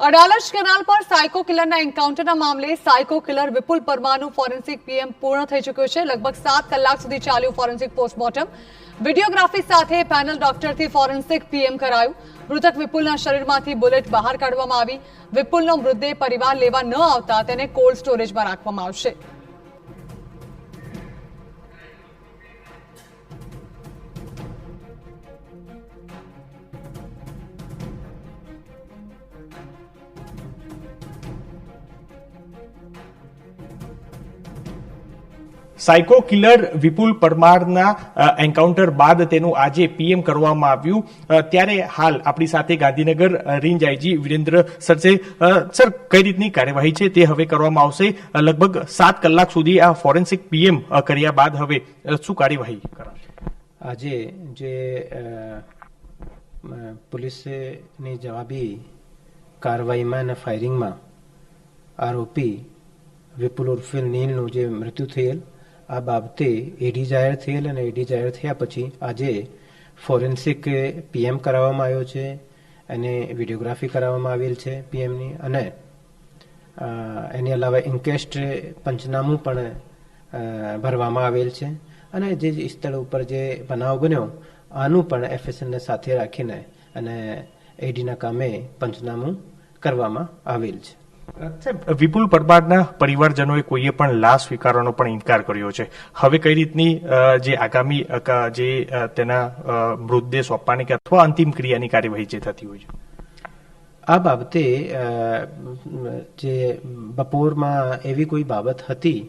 Adalaj canal પર psycho કિલરના એન્કાઉન્ટરના મામલે psycho killer વિપુલ પરમારનું forensic PM પૂર્ણ થઈ ચૂક્યું છે। લગભગ 7 કલાક સુધી ચાલ્યું ફોરેન્સિક પોસ્ટમોર્ટમ। વિડીયોગ્રાફી સાથે પેનલ ડોક્ટરથી ફોરેન્સિક પીએમ કરાયું। મૃતક વિપુલના શરીરમાંથી બુલેટ બહાર કાઢવામાં આવી। વિપુલનો મૃતદેહ પરિવાર લેવા ન આવતા તેને કોલ્ડ સ્ટોરેજમાં રાખવામાં આવશે। સાયકો કિલર વિપુલ પરમારના એન્કાઉન્ટર બાદ તેનું આજે પીએમ કરવામાં આવ્યું। ત્યારે હાલ આપણી સાથે Gandhinagar range IG Virendra sir છે। સર, કઈ રીતની કાર્યવાહી છે તે હવે કરવામાં આવશે? લગભગ 7 કલાક સુધી આ ફોરેન્સિક પીએમ કર્યા બાદ હવે શું કાર્યવાહી કરાશે? આજે જે પોલીસની જવાબી કાર્યવાહીમાં અને ફાયરિંગમાં આરોપી વિપુલ ઉર્ફે નીલનું જે મૃત્યુ થયેલ, આ બાબતે એડી જાહેર થયેલ અને એડી જાહેર થયા પછી આજે ફોરેન્સિક પીએમ કરાવવામાં આવ્યો છે અને વિડીયોગ્રાફી કરાવવામાં આવેલ છે પીએમની, અને એની અલાવા ઇન્કેસ્ટ પંચનામું પણ ભરવામાં આવેલ છે। અને જે સ્થળ ઉપર જે બનાવ બન્યો આનું પણ એફએસએલને સાથે રાખીને અને એડીના કામે પંચનામું કરવામાં આવેલ છે। વિપુલ પરમારના પરિવારજનોએ કોઈએ પણ લાશ સ્વીકારવાનો પણ ઇનકાર કર્યો છે। હવે કઈ રીતની જે આગામી જે તેના મૃતદેહ સોંપવાની કે અથવા અંતિમ ક્રિયાની કાર્યવાહી જે થતી હોય છે? આ બાબતે જે બપોરમાં એવી કોઈ બાબત હતી,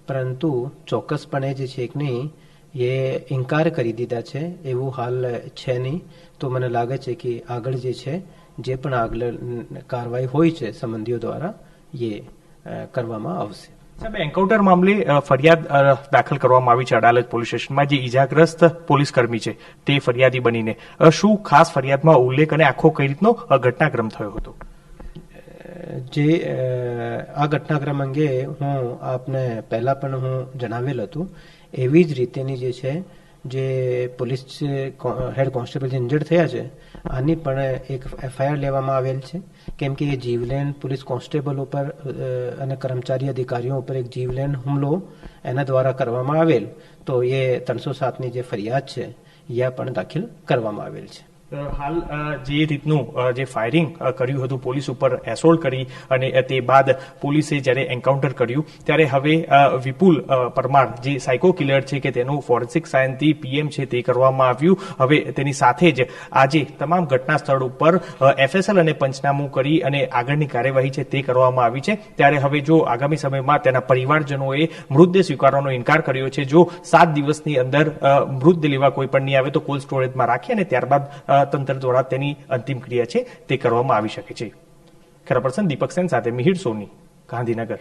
પરંતુ ચોક્કસપણે જે છે કે નહીં એ ઇનકાર કરી દીધા છે, એવું હાલ છે નહીં। તો મને લાગે છે કે આગળ જે પણ આગળ કાર્યવાહી હોય છે સંબંધીઓ દ્વારા એ કરવામાં આવશે। સાહેબ, એન્કાઉન્ટર મામલે ફરિયાદ દાખલ કરવામાં આવી છે અડાલજ પોલીસ સ્ટેશનમાં। જે ઈજાગ્રસ્ત પોલીસકર્મી છે તે ફરિયાદી બનીને શું ખાસ ફરિયાદમાં ઉલ્લેખ અને આખો કઈ રીતનો ઘટનાક્રમ થયો હતો? જે આ ઘટનાક્રમ અંગે હું આપને પહેલા પણ હું જણાવેલ હતું, એવી જ રીતેની જે છે જે પોલીસ હેડ કોન્સ્ટેબલ જે ઇન્જર્ડ થયા છે આની પણ એક એફઆઈઆર લેવામાં આવેલ છે, કેમ કે એ જીવલેણ પોલીસ કોન્સ્ટેબલ ઉપર અને કર્મચારી અધિકારીઓ ઉપર એક જીવલેણ હુમલો એના દ્વારા કરવામાં આવેલ, તો એ 307ની જે ફરિયાદ છે એ પણ દાખલ કરવામાં આવેલ છે। હાલ જે રીતનું જે ફાયરિંગ કર્યું હતું પોલીસ ઉપર એસોલ્ટ કરી અને તે બાદ પોલીસે જ્યારે એન્કાઉન્ટર કર્યું ત્યારે હવે વિપુલ પરમાર જે સાયકો કિલર છે કે તેનું ફોરેન્સિક સાયન્સથી પીએમ છે તે કરવામાં આવ્યું। હવે તેની સાથે જ આજે તમામ ઘટના સ્થળ ઉપર એફએસએલ અને પંચનામું કરી અને આગળની કાર્યવાહી છે તે કરવામાં આવી છે। ત્યારે હવે જો આગામી સમયમાં તેના પરિવારજનોએ મૃતદેહ સ્વીકારવાનો ઇનકાર કર્યો છે, જો 7 દિવસની અંદર મૃતદેહ લેવા કોઈ પણ નહીં આવે તો કોલ્ડ સ્ટોરેજમાં રાખી અને ત્યારબાદ તંત્ર દ્વારા તેની અંતિમ ક્રિયા છે તે કરવામાં આવી શકે છે। કેમેરા પર્સન દીપક સેન સાથે મિહિર સોની, ગાંધીનગર।